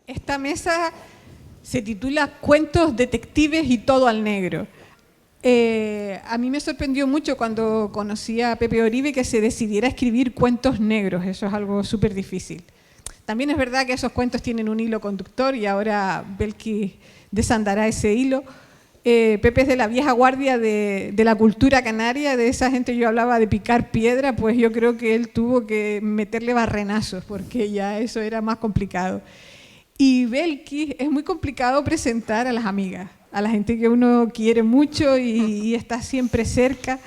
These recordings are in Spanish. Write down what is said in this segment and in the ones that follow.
Esta mesa se titula Cuentos, detectives y todo al negro. A mí me sorprendió mucho cuando conocí a Pepe Oribe que se decidiera a escribir cuentos negros. Eso es algo súper difícil. También es verdad que esos cuentos tienen un hilo conductor y ahora Belkis desandará ese hilo. Pepe es de la vieja guardia de la cultura canaria, de esa gente. Yo hablaba de picar piedra, pues yo creo que él tuvo que meterle barrenazos porque ya eso era más complicado. Y Belkis es muy complicado presentar a las amigas, a la gente que uno quiere mucho y está siempre cerca.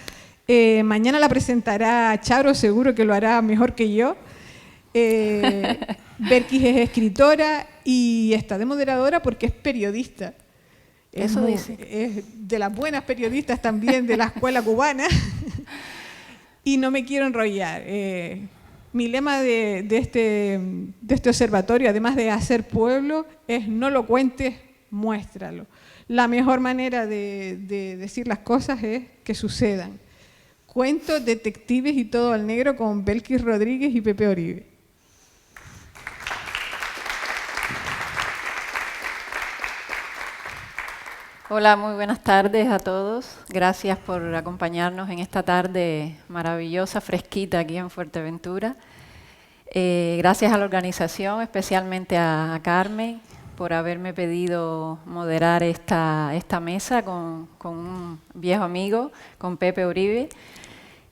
Mañana la presentará Charo, seguro que lo hará mejor que yo. Belkis es escritora y está de moderadora porque es periodista. Eso dice. Es de las buenas periodistas también de la escuela cubana. Y no me quiero enrollar. Mi lema de este observatorio, además de hacer pueblo, es no lo cuentes, muéstralo. La mejor manera de decir las cosas es que sucedan. Cuentos, detectives y todo al negro con Belkis Rodríguez y Pepe Oribe. Hola, muy buenas tardes a todos. Gracias por acompañarnos en esta tarde maravillosa, fresquita aquí en Fuerteventura. Gracias a la organización, especialmente a Carmen, por haberme pedido moderar esta mesa con un viejo amigo, con Pepe Oribe.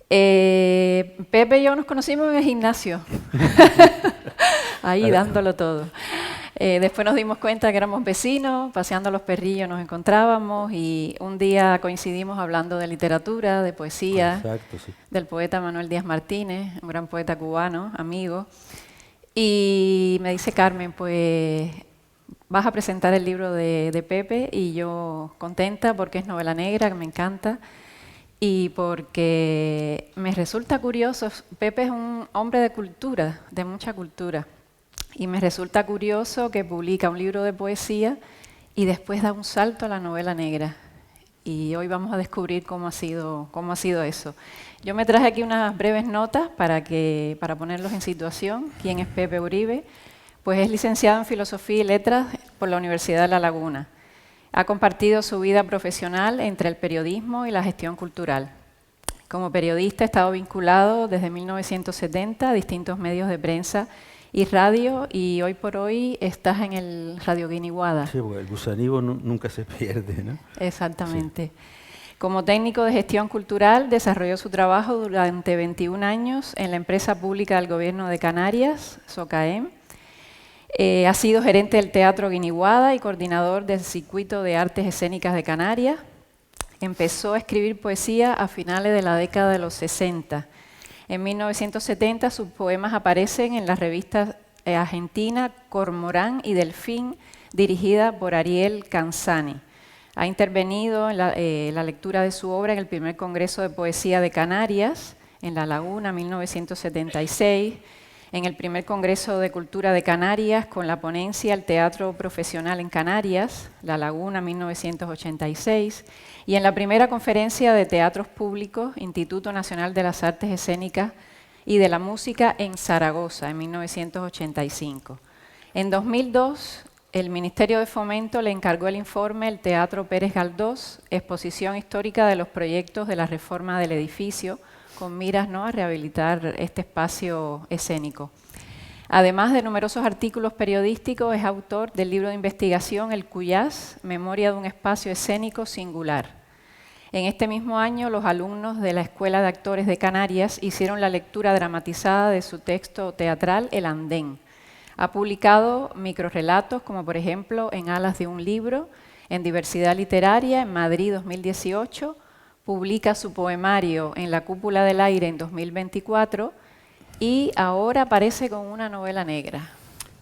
Pepe y yo nos conocimos en el gimnasio, ahí dándolo todo. Después nos dimos cuenta que éramos vecinos, paseando a los perrillos nos encontrábamos y un día coincidimos hablando de literatura, de poesía, exacto, sí, del poeta Manuel Díaz Martínez, un gran poeta cubano, amigo. Y me dice Carmen, pues vas a presentar el libro de Pepe, y yo contenta porque es novela negra, que me encanta, y porque me resulta curioso. Pepe es un hombre de cultura, de mucha cultura. Y me resulta curioso que publica un libro de poesía y después da un salto a la novela negra. Y hoy vamos a descubrir cómo ha sido eso. Yo me traje aquí unas breves notas para ponerlos en situación. ¿Quién es Pepe Oribe? Pues es licenciado en Filosofía y Letras por la Universidad de La Laguna. Ha compartido su vida profesional entre el periodismo y la gestión cultural. Como periodista ha estado vinculado desde 1970 a distintos medios de prensa y radio, y hoy por hoy estás en el Radio Guiniguada. Sí, porque el gusanillo nunca se pierde, ¿no? Exactamente. Sí. Como técnico de gestión cultural, desarrolló su trabajo durante 21 años en la empresa pública del Gobierno de Canarias, SOCAEM. Ha sido gerente del Teatro Guiniguada y coordinador del Circuito de Artes Escénicas de Canarias. Empezó a escribir poesía a finales de la década de los 60. En 1970 sus poemas aparecen en las revistas argentina Cormorán y Delfín, dirigida por Ariel Canzani. Ha intervenido en la lectura de su obra en el primer Congreso de Poesía de Canarias, en La Laguna, 1976, en el primer Congreso de Cultura de Canarias con la ponencia El Teatro Profesional en Canarias, La Laguna, 1986, y en la primera conferencia de teatros públicos, Instituto Nacional de las Artes Escénicas y de la Música en Zaragoza, en 1985. En 2002, el Ministerio de Fomento le encargó el informe El Teatro Pérez Galdós, exposición histórica de los proyectos de la reforma del edificio, con miras, ¿no?, a rehabilitar este espacio escénico. Además de numerosos artículos periodísticos, es autor del libro de investigación El Cuyás, Memoria de un espacio escénico singular. En este mismo año, los alumnos de la Escuela de Actores de Canarias hicieron la lectura dramatizada de su texto teatral El Andén. Ha publicado microrrelatos, como por ejemplo En alas de un libro, en Diversidad Literaria, en Madrid 2018, publica su poemario En la Cúpula del Aire en 2024, y ahora aparece con una novela negra,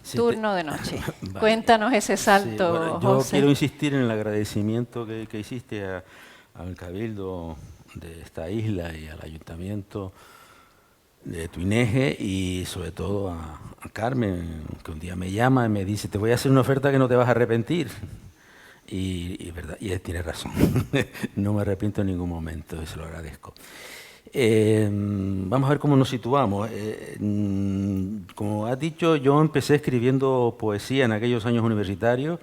sí, Turno de Noche. Vale. Cuéntanos ese salto, sí, bueno, yo José. Quiero insistir en el agradecimiento que hiciste al Cabildo de esta isla y al Ayuntamiento de Tuineje, y sobre todo a Carmen, que un día me llama y me dice: te voy a hacer una oferta que no te vas a arrepentir. Y verdad, y él tiene razón. No me arrepiento en ningún momento, y se lo agradezco. Vamos a ver cómo nos situamos. Como has dicho, yo empecé escribiendo poesía en aquellos años universitarios,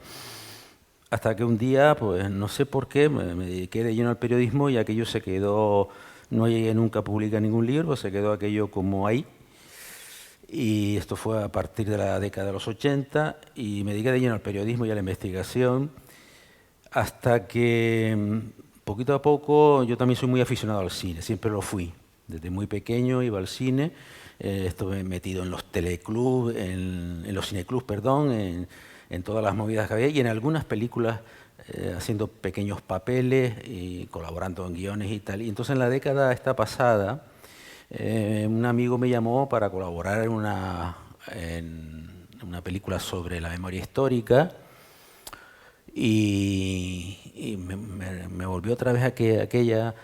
hasta que un día, pues no sé por qué, me dediqué de lleno al periodismo y aquello se quedó, no llegué nunca a publicar ningún libro, se quedó aquello como ahí. Y esto fue a partir de la década de los 80 y me dediqué de lleno al periodismo y a la investigación, hasta que poquito a poco yo también soy muy aficionado al cine, siempre lo fui. Desde muy pequeño iba al cine, estuve metido en los teleclubs, en los cineclubs, perdón, en todas las movidas que había y en algunas películas haciendo pequeños papeles y colaborando en guiones y tal. Y entonces en la década esta pasada, un amigo me llamó para colaborar en una película sobre la memoria histórica y me volvió otra vez aquellas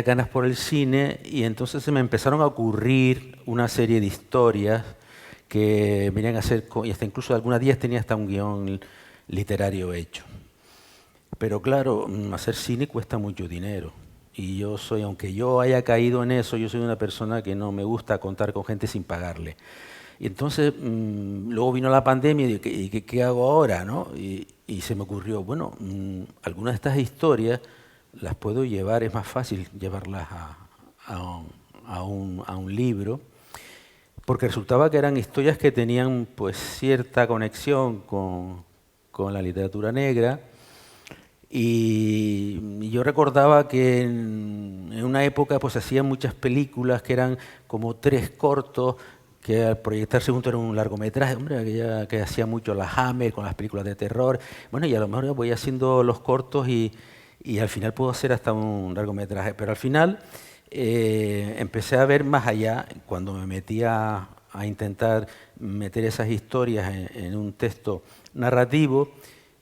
ganas por el cine y entonces se me empezaron a ocurrir una serie de historias que venían a ser, y hasta incluso algunas días tenía hasta un guión literario hecho. Pero claro, hacer cine cuesta mucho dinero. Y yo soy, aunque yo haya caído en eso, yo soy una persona que no me gusta contar con gente sin pagarle. Y entonces, luego vino la pandemia y ¿qué hago ahora? ¿No? Y se me ocurrió, bueno, algunas de estas historias las puedo llevar, es más fácil llevarlas a un libro, porque resultaba que eran historias que tenían pues cierta conexión con la literatura negra. Y yo recordaba que en una época pues hacían muchas películas que eran como 3 cortos, que al proyectarse junto era un largometraje, hombre, que hacía mucho la Hammer con las películas de terror. Bueno, y a lo mejor voy haciendo los cortos y al final puedo hacer hasta un largometraje. Pero al final empecé a ver más allá, cuando me metía a intentar meter esas historias en un texto narrativo,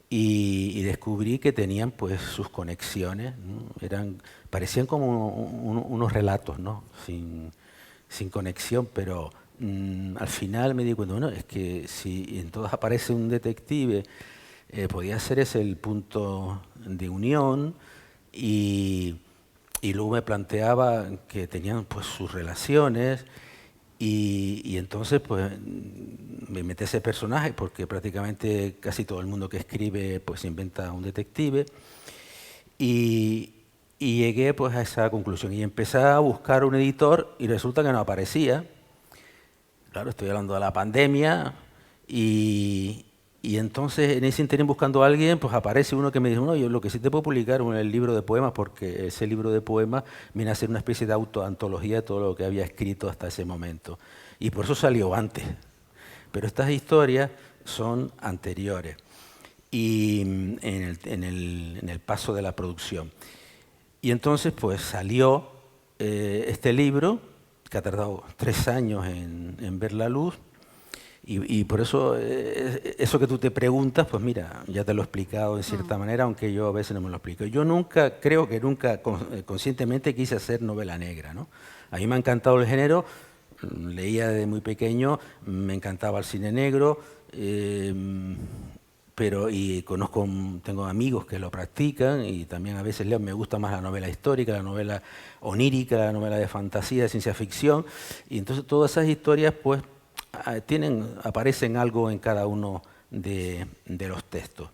y descubrí que tenían pues sus conexiones, ¿no? Parecían como unos relatos, ¿no? sin conexión, pero al final me di cuenta, bueno, es que si en todas aparece un detective, podía ser ese el punto de unión, y luego me planteaba que tenían pues sus relaciones, y entonces pues me metí ese personaje, porque prácticamente casi todo el mundo que escribe pues inventa un detective, y llegué pues a esa conclusión y empecé a buscar un editor y resulta que no aparecía. Claro, estoy hablando de la pandemia y entonces en ese interín buscando a alguien pues aparece uno que me dice, no, yo lo que sí te puedo publicar es el libro de poemas, porque ese libro de poemas viene a ser una especie de autoantología de todo lo que había escrito hasta ese momento. Y por eso salió antes. Pero estas historias son anteriores y en el paso de la producción. Y entonces pues salió este libro, que ha tardado 3 años en ver la luz, y por eso, eso que tú te preguntas, pues mira, ya te lo he explicado de cierta manera, aunque yo a veces no me lo explico. Yo creo que nunca conscientemente quise hacer novela negra, ¿no? A mí me ha encantado el género, leía desde muy pequeño, me encantaba el cine negro, tengo amigos que lo practican y también a veces leo, me gusta más la novela histórica, la novela onírica, la novela de fantasía, de ciencia ficción, y entonces todas esas historias pues aparecen algo en cada uno de los textos.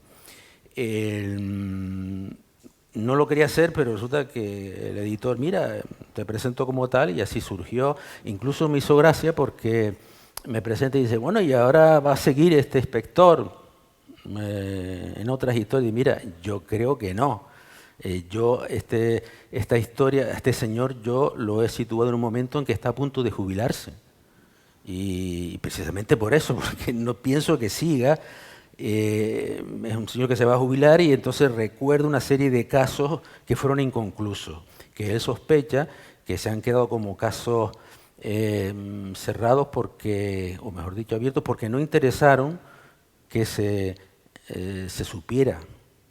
No lo quería hacer, pero resulta que el editor, mira, te presento como tal, y así surgió. Incluso me hizo gracia porque me presenta y dice, bueno, y ahora va a seguir este inspector en otras historias. Y mira, yo creo que no. Esta historia, este señor, yo lo he situado en un momento en que está a punto de jubilarse. Y precisamente por eso, porque no pienso que siga. Es un señor que se va a jubilar y entonces recuerda una serie de casos que fueron inconclusos, que él sospecha que se han quedado como casos cerrados porque, o mejor dicho, abiertos, porque no interesaron que se supiera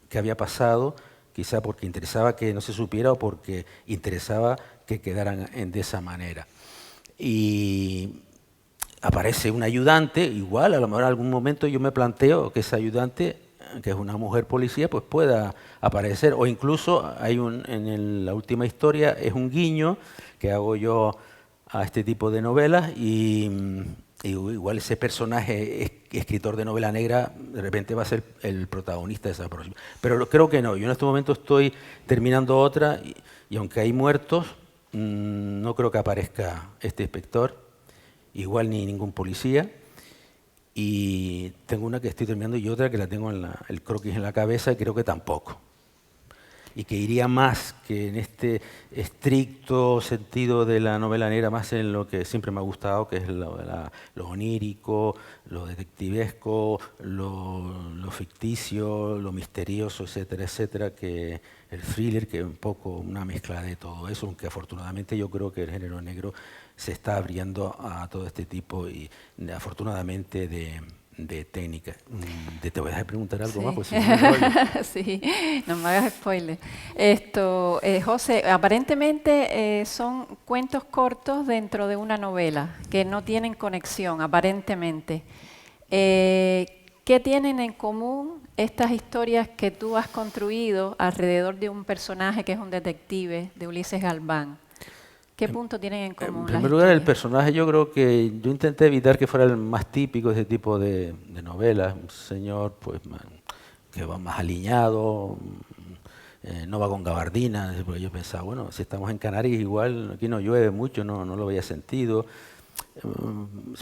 qué había pasado, quizá porque interesaba que no se supiera o porque interesaba que quedaran de esa manera. Y aparece un ayudante, igual, a lo mejor en algún momento yo me planteo que ese ayudante que es una mujer policía, pues pueda aparecer. O incluso hay la última historia es un guiño que hago yo a este tipo de novelas y igual ese personaje escritor de novela negra de repente va a ser el protagonista de esa próxima. Pero creo que no. Yo en este momento estoy terminando otra y aunque hay muertos, no creo que aparezca este inspector, igual ni ningún policía. Y tengo una que estoy terminando y otra que la tengo el croquis en la cabeza y creo que tampoco. Y que iría más que en este estricto sentido de la novela negra, más en lo que siempre me ha gustado, que es lo onírico, lo detectivesco, lo ficticio, lo misterioso, etcétera, etcétera, que el thriller, que es un poco una mezcla de todo eso, aunque afortunadamente yo creo que el género negro se está abriendo a todo este tipo y afortunadamente de técnica. ¿Te voy a dejar preguntar algo más? Pues, si no, sí, no me hagas spoiler. José, aparentemente son cuentos cortos dentro de una novela que no tienen conexión, aparentemente. ¿Qué tienen en común estas historias que tú has construido alrededor de un personaje que es un detective, de Ulises Galván? ¿Qué punto tienen en común? En primer lugar, el personaje, yo creo que yo intenté evitar que fuera el más típico de ese tipo de novelas. Un señor pues que va más aliñado, no va con gabardina, porque yo pensaba, bueno, si estamos en Canarias igual, aquí no llueve mucho, no lo había sentido.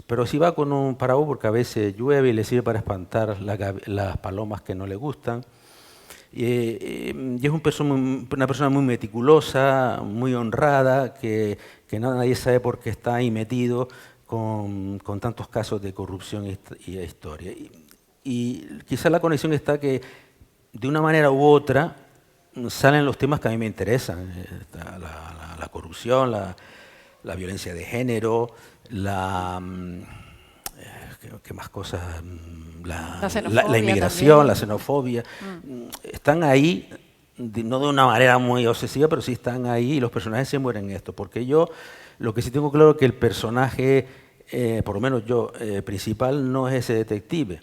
Pero si va con un paraguas porque a veces llueve y le sirve para espantar las palomas que no le gustan. Y es una persona muy meticulosa, muy honrada, que nadie sabe por qué está ahí metido con tantos casos de corrupción y historia. Y quizás la conexión está que de una manera u otra salen los temas que a mí me interesan. La corrupción, la violencia de género, ¿qué más cosas? La inmigración, también. La xenofobia. Están ahí, no de una manera muy obsesiva, pero sí están ahí y los personajes se mueren en esto. Porque yo, lo que sí tengo claro es que el personaje, por lo menos yo, principal no es ese detective.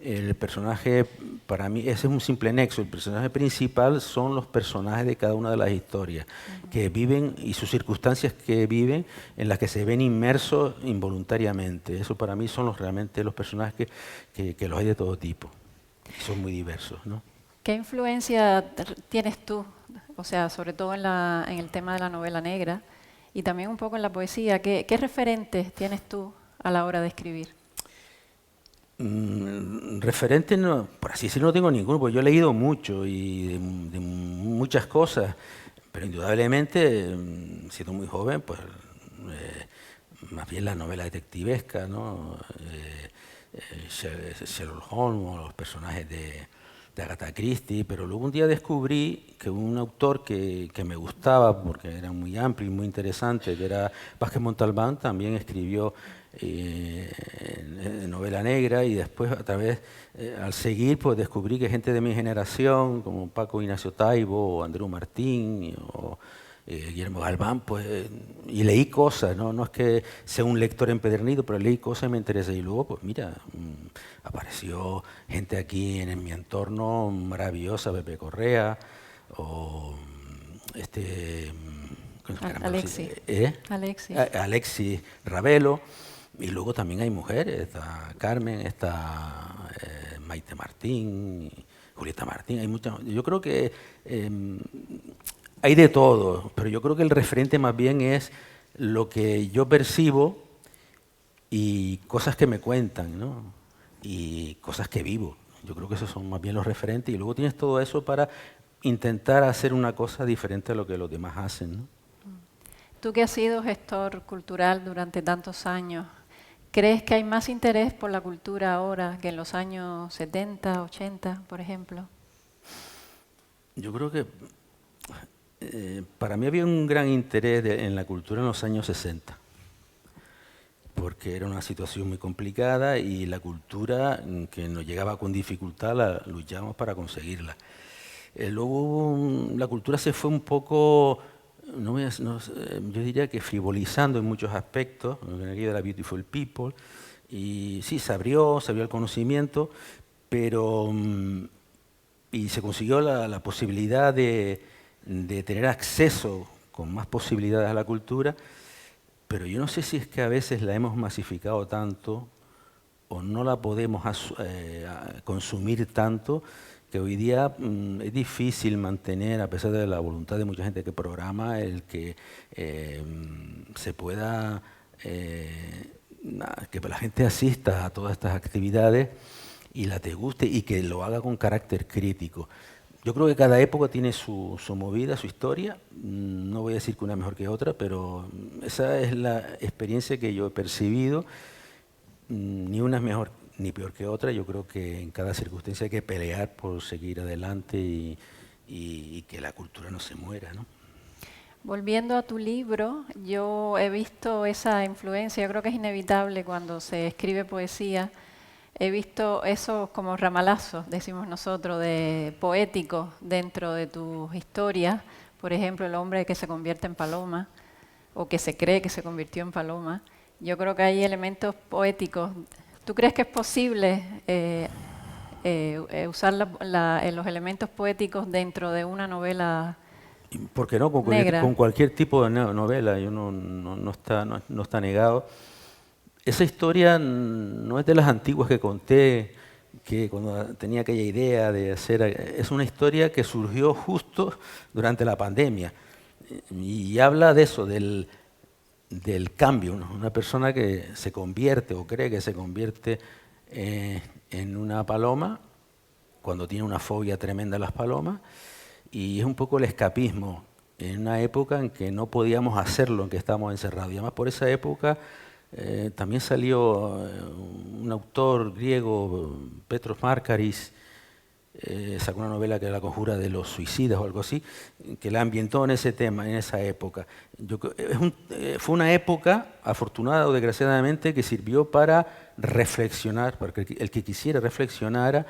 El personaje, para mí, ese es un simple nexo. El personaje principal son los personajes de cada una de las historias que viven y sus circunstancias que viven, en las que se ven inmersos involuntariamente. Eso para mí son realmente los personajes que los hay de todo tipo. Son muy diversos, ¿no? ¿Qué influencia tienes tú, o sea, sobre todo en el tema de la novela negra y también un poco en la poesía? ¿Qué referentes tienes tú a la hora de escribir? Referente, no, por así decirlo, no tengo ninguno, porque yo he leído mucho y de muchas cosas, pero indudablemente, siendo muy joven, pues más bien la novela detectivesca, ¿no? Sherlock Holmes, los personajes de Agatha Christie, pero luego un día descubrí que un autor que me gustaba, porque era muy amplio y muy interesante, que era Vázquez Montalbán, también escribió novela negra y después a través, al seguir, pues descubrí que gente de mi generación, como Paco Ignacio Taibo, o Andreu Martín, o Guillermo Galván, pues, y leí cosas, no es que sea un lector empedernido, pero leí cosas y me interesé. Y luego, pues mira, apareció gente aquí en mi entorno maravillosa, Pepe Correa, o Alexis Ravelo, y luego también hay mujeres, está Carmen, está Maite Martín, Julieta Martín, hay muchas. Yo creo que hay de todo, pero yo creo que el referente más bien es lo que yo percibo y cosas que me cuentan, ¿no? Y cosas que vivo. Yo creo que esos son más bien los referentes y luego tienes todo eso para intentar hacer una cosa diferente a lo que los demás hacen, ¿no? Tú que has sido gestor cultural durante tantos años, ¿crees que hay más interés por la cultura ahora que en los años 70, 80, por ejemplo? Yo creo que para mí había un gran interés en la cultura en los años 60, porque era una situación muy complicada y la cultura que nos llegaba con dificultad la luchábamos para conseguirla. Luego la cultura se fue un poco, yo diría que frivolizando en muchos aspectos, en aquello de la Beautiful People, y sí, se abrió el conocimiento, pero y se consiguió la posibilidad de tener acceso con más posibilidades a la cultura, pero yo no sé si es que a veces la hemos masificado tanto o no la podemos consumir tanto, que hoy día es difícil mantener, a pesar de la voluntad de mucha gente que programa, el que se pueda, que la gente asista a todas estas actividades y la te guste y que lo haga con carácter crítico. Yo creo que cada época tiene su movida, su historia. No voy a decir que una mejor que otra, pero esa es la experiencia que yo he percibido. Ni una es mejor ni peor que otra. Yo creo que en cada circunstancia hay que pelear por seguir adelante y que la cultura no se muera, ¿no? Volviendo a tu libro, yo he visto esa influencia, yo creo que es inevitable cuando se escribe poesía. He visto esos como ramalazos, decimos nosotros, de poéticos dentro de tus historias. Por ejemplo, el hombre que se convierte en paloma, o que se cree que se convirtió en paloma. Yo creo que hay elementos poéticos. ¿Tú crees que es posible usar los elementos poéticos dentro de una novela ¿Por qué no? negra? Con cualquier tipo de novela, no está negado. Esa historia no es de las antiguas que conté, que cuando tenía aquella idea de hacer... Es una historia que surgió justo durante la pandemia y habla de eso, del cambio, ¿no? Una persona que se convierte o cree que se convierte en una paloma cuando tiene una fobia tremenda a las palomas, y es un poco el escapismo en una época en que no podíamos hacerlo, en que estábamos encerrados. Y además por esa época también salió un autor griego, Petros Markaris, sacó una novela que era La conjura de los suicidas o algo así, que la ambientó en ese tema, en esa época. Fue una época, afortunada o desgraciadamente, que sirvió para reflexionar, para que el que quisiera reflexionara,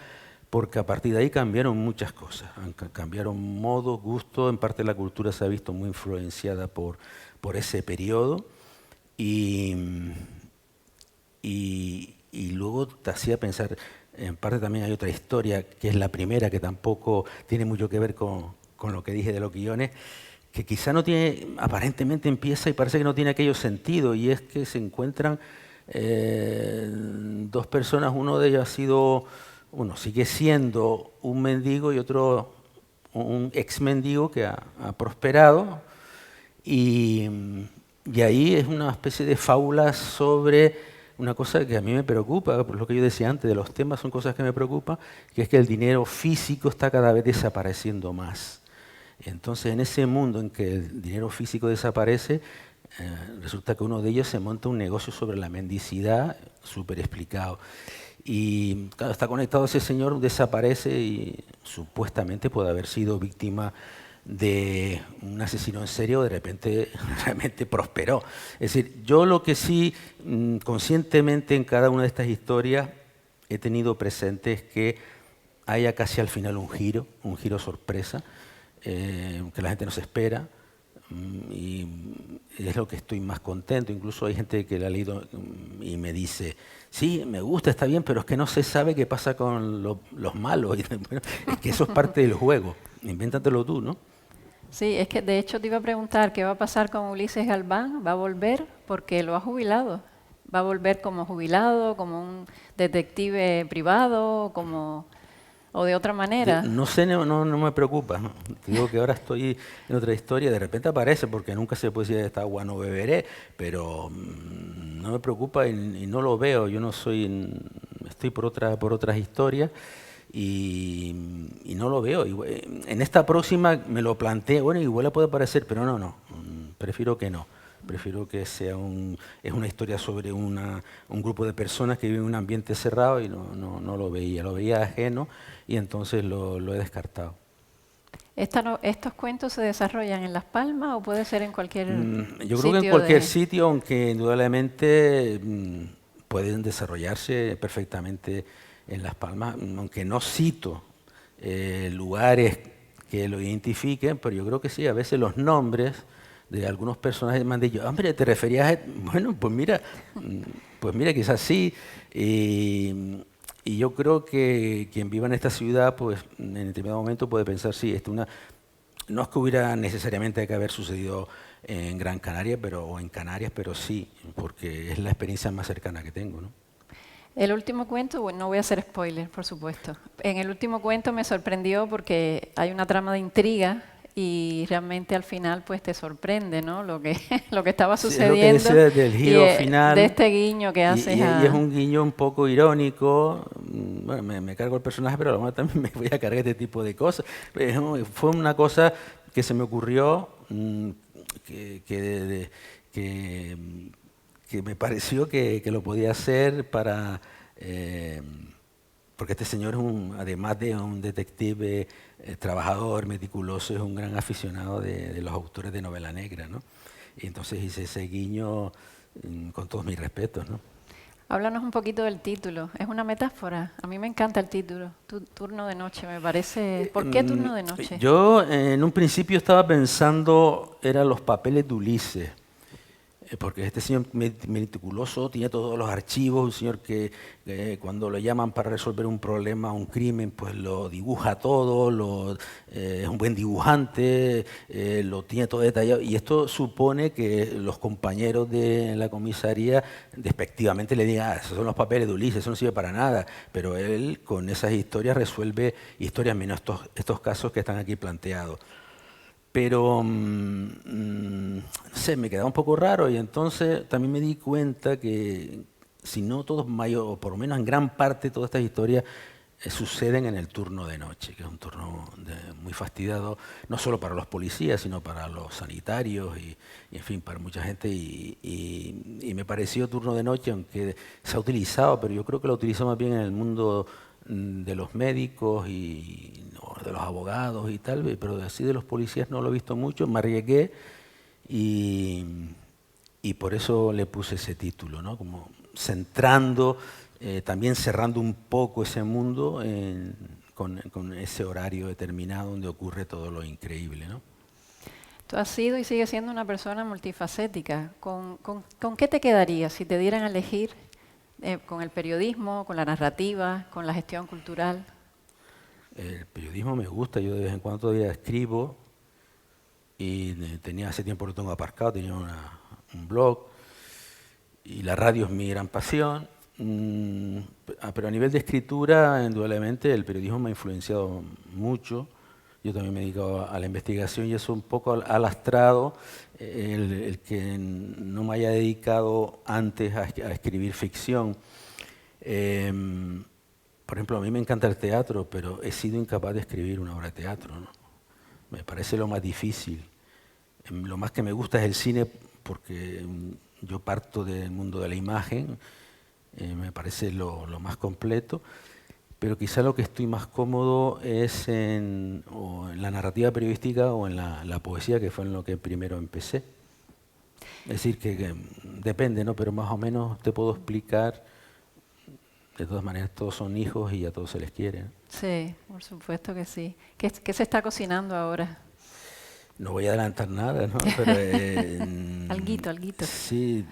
porque a partir de ahí cambiaron muchas cosas, cambiaron modos, gustos, en parte la cultura se ha visto muy influenciada por ese periodo, y luego te hacía pensar, en parte también hay otra historia, que es la primera, que tampoco tiene mucho que ver con lo que dije de los guiones, que quizá no tiene, aparentemente empieza y parece que no tiene aquello sentido, y es que se encuentran dos personas, uno de ellos sigue siendo un mendigo y otro un ex mendigo que ha prosperado, y ahí es una especie de fábula sobre una cosa que a mí me preocupa, por lo que yo decía antes, de los temas son cosas que me preocupan, que es que el dinero físico está cada vez desapareciendo más. Entonces, en ese mundo en que el dinero físico desaparece, resulta que uno de ellos se monta un negocio sobre la mendicidad, súper explicado. Y claro, está conectado ese señor, desaparece y supuestamente puede haber sido víctima de un asesino en serio, de repente realmente prosperó. Es decir, yo lo que sí conscientemente en cada una de estas historias he tenido presente es que haya casi al final un giro sorpresa, que la gente no se espera, y es lo que estoy más contento. Incluso hay gente que la ha leído y me dice, sí, me gusta, está bien, pero es que no se sabe qué pasa con los malos. Y, bueno, es que eso es parte del juego, invéntatelo tú, ¿no? Sí, es que de hecho te iba a preguntar qué va a pasar con Ulises Galván. ¿Va a volver? Porque lo ha jubilado. ¿Va a volver como jubilado, como un detective privado, o de otra manera? No sé, no me preocupa, ¿no? Te digo que ahora estoy en otra historia, de repente aparece, porque nunca se puede decir esta agua no beberé, pero no me preocupa y no lo veo. Yo no soy, estoy por otras historias. Y no lo veo. En esta próxima me lo planteé, bueno, igual puede aparecer, pero no, prefiero que no. Prefiero que sea es una historia sobre un grupo de personas que viven en un ambiente cerrado, y no lo veía ajeno, y entonces lo he descartado. ¿Estos cuentos se desarrollan en Las Palmas o puede ser en cualquier sitio? Yo creo que en cualquier sitio, aunque indudablemente pueden desarrollarse perfectamente en Las Palmas, aunque no cito lugares que lo identifiquen, pero yo creo que sí, a veces los nombres de algunos personajes me han dicho, hombre, ¿te referías a...? Bueno, pues mira, quizás sí. Y yo creo que quien viva en esta ciudad, pues en determinado momento puede pensar, sí, no es que hubiera necesariamente que haber sucedido en Gran Canaria, o en Canarias, pero sí, porque es la experiencia más cercana que tengo, ¿no? El último cuento, bueno, no voy a hacer spoiler, por supuesto. En el último cuento me sorprendió porque hay una trama de intriga y realmente al final pues te sorprende, ¿no? Lo que estaba Sí, es sucediendo. lo que decía del giro final. De este guiño que haces Y es un guiño un poco irónico. Bueno, me cargo el personaje, pero a lo mejor también me voy a cargar este tipo de cosas. Fue una cosa que se me ocurrió que me pareció que lo podía hacer para... porque este señor es además de un detective trabajador, meticuloso, es un gran aficionado de los autores de novela negra, ¿no? Y entonces hice ese guiño con todos mis respetos, ¿no? Háblanos un poquito del título. ¿Es una metáfora? A mí me encanta el título. Turno de noche, me parece... ¿Por qué turno de noche? Yo en un principio estaba pensando, eran los papeles de Ulises. Porque este señor meticuloso tiene todos los archivos, un señor que cuando lo llaman para resolver un problema, un crimen, pues lo dibuja todo, es un buen dibujante, lo tiene todo detallado. Y esto supone que los compañeros de la comisaría despectivamente le digan, esos son los papeles de Ulises, eso no sirve para nada. Pero él con esas historias resuelve historias menos estos casos que están aquí planteados. Pero, no sé, me quedaba un poco raro y entonces también me di cuenta que si no todos, o por lo menos en gran parte todas estas historias suceden en el turno de noche, que es un turno muy fastidiado, no solo para los policías, sino para los sanitarios y en fin, para mucha gente. Y me pareció turno de noche, aunque se ha utilizado, pero yo creo que lo utilizó más bien en el mundo de los médicos y de los abogados y tal, pero así de los policías no lo he visto mucho, me arriesgué y por eso le puse ese título, ¿no? Como centrando, también cerrando un poco ese mundo con ese horario determinado donde ocurre todo lo increíble, ¿no? Tú has sido y sigues siendo una persona multifacética. ¿Con qué te quedarías si te dieran a elegir con el periodismo, con la narrativa, con la gestión cultural? El periodismo me gusta, yo de vez en cuando todavía escribo y hace tiempo lo tengo aparcado, tenía un blog y la radio es mi gran pasión, pero a nivel de escritura, indudablemente el periodismo me ha influenciado mucho. Yo también me he dedicado a la investigación y eso un poco ha lastrado el que no me haya dedicado antes a escribir ficción. Por ejemplo, a mí me encanta el teatro, pero he sido incapaz de escribir una obra de teatro, ¿no? Me parece lo más difícil. Lo más que me gusta es el cine porque yo parto del mundo de la imagen, me parece lo más completo, pero quizá lo que estoy más cómodo es o en la narrativa periodística o en la poesía, que fue en lo que primero empecé. Es decir, que depende, ¿no? Pero más o menos te puedo explicar. De todas maneras, todos son hijos y a todos se les quiere, ¿no? Sí, por supuesto que sí. ¿Qué se está cocinando ahora? No voy a adelantar nada, ¿no? Pero, alguito. Sí,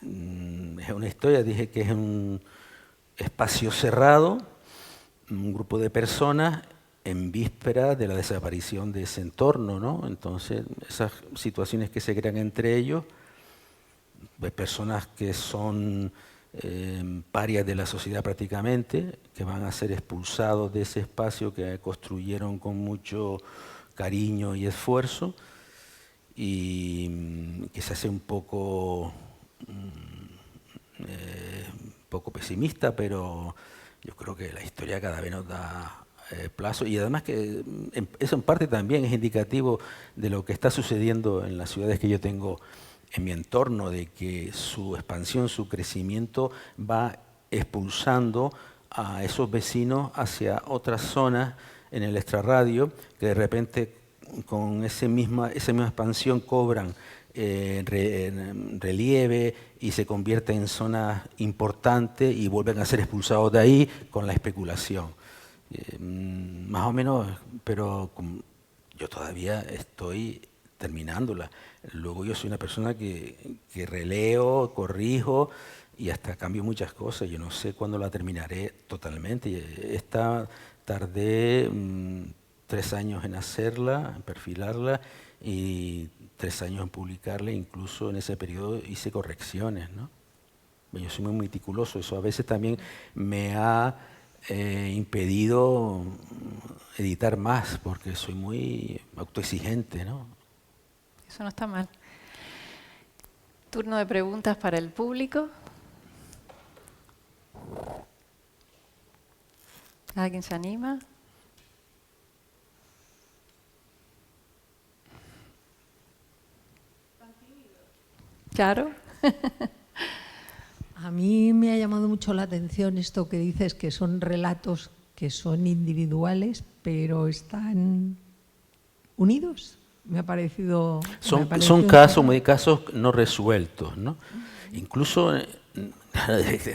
es una historia, dije que es un espacio cerrado, un grupo de personas en víspera de la desaparición de ese entorno, ¿no? Entonces, esas situaciones que se crean entre ellos, pues personas que son parias de la sociedad prácticamente, que van a ser expulsados de ese espacio que construyeron con mucho cariño y esfuerzo, y que se hace un poco pesimista, pero yo creo que la historia cada vez nos da plazo, y además que eso en parte también es indicativo de lo que está sucediendo en las ciudades que yo tengo en mi entorno, de que su expansión, su crecimiento va expulsando a esos vecinos hacia otras zonas en el extrarradio, que de repente con esa misma expansión cobran relieve y se convierten en zonas importantes y vuelven a ser expulsados de ahí con la especulación. Más o menos, pero yo todavía estoy terminándola. Luego yo soy una persona que releo, corrijo y hasta cambio muchas cosas. Yo no sé cuándo la terminaré totalmente. Tardé 3 años en hacerla, en perfilarla, y 3 años en publicarla. Incluso en ese periodo hice correcciones, ¿no? Yo soy muy meticuloso. Eso a veces también me ha impedido editar más, porque soy muy autoexigente, ¿no? Eso no está mal. Turno de preguntas para el público. ¿Alguien se anima? Claro. A mí me ha llamado mucho la atención esto que dices, que son relatos que son individuales, pero están unidos. Me ha parecido... Son casos no resueltos, ¿no? Incluso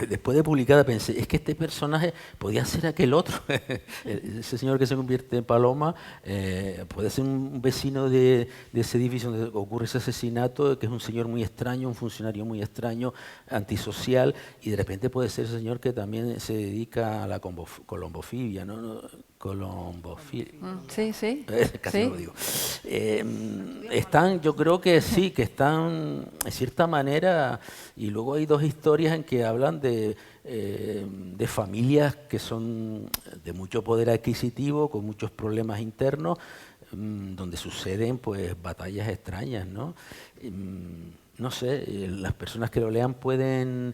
después de publicada pensé, es que este personaje podía ser aquel otro. Ese señor que se convierte en paloma puede ser un vecino de ese edificio donde ocurre ese asesinato, que es un señor muy extraño, un funcionario muy extraño, antisocial, y de repente puede ser ese señor que también se dedica a la colombofobia, ¿no? Sí, sí. Casi sí. no lo digo. Yo creo que sí, que están en cierta manera, y luego hay 2 historias en que hablan de familias que son de mucho poder adquisitivo, con muchos problemas internos, donde suceden pues batallas extrañas, ¿no? No sé, las personas que lo lean pueden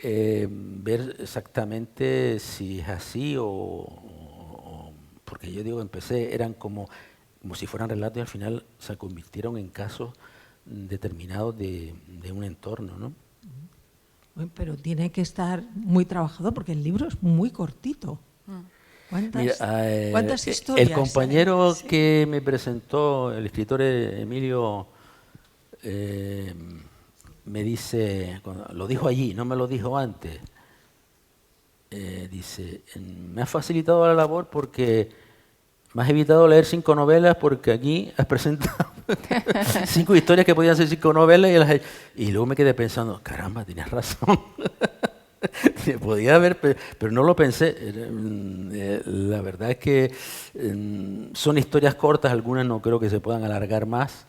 ver exactamente si es así porque yo digo, eran como si fueran relatos y al final se convirtieron en casos determinados de un entorno, ¿no? Pero tiene que estar muy trabajado porque el libro es muy cortito. ¿Cuántas historias? El compañero que me presentó, el escritor Emilio, me dice, lo dijo allí, no me lo dijo antes, dice, me ha facilitado la labor porque me has evitado leer 5 novelas, porque aquí has presentado 5 historias que podían ser 5 novelas, y luego me quedé pensando, caramba, tienes razón. Podía haber, pero no lo pensé. La verdad es que son historias cortas, algunas no creo que se puedan alargar más,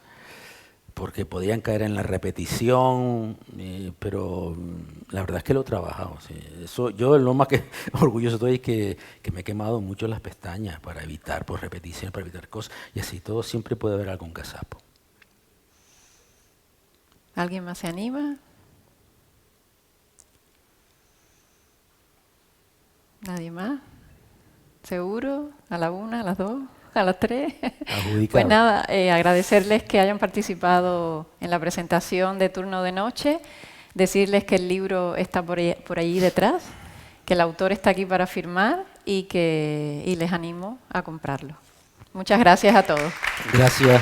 porque podían caer en la repetición, pero la verdad es que lo he trabajado. Sí. Eso, yo lo más que orgulloso estoy es que me he quemado mucho las pestañas para evitar repetición, para evitar cosas, y así todo siempre puede haber algún casapo. ¿Alguien más se anima? ¿Nadie más? ¿Seguro? ¿A la 1, a las 2? ¿A las 3? Pues nada, agradecerles que hayan participado en la presentación de Turno de Noche, decirles que el libro está por allí detrás, que el autor está aquí para firmar y les animo a comprarlo. Muchas gracias a todos. Gracias.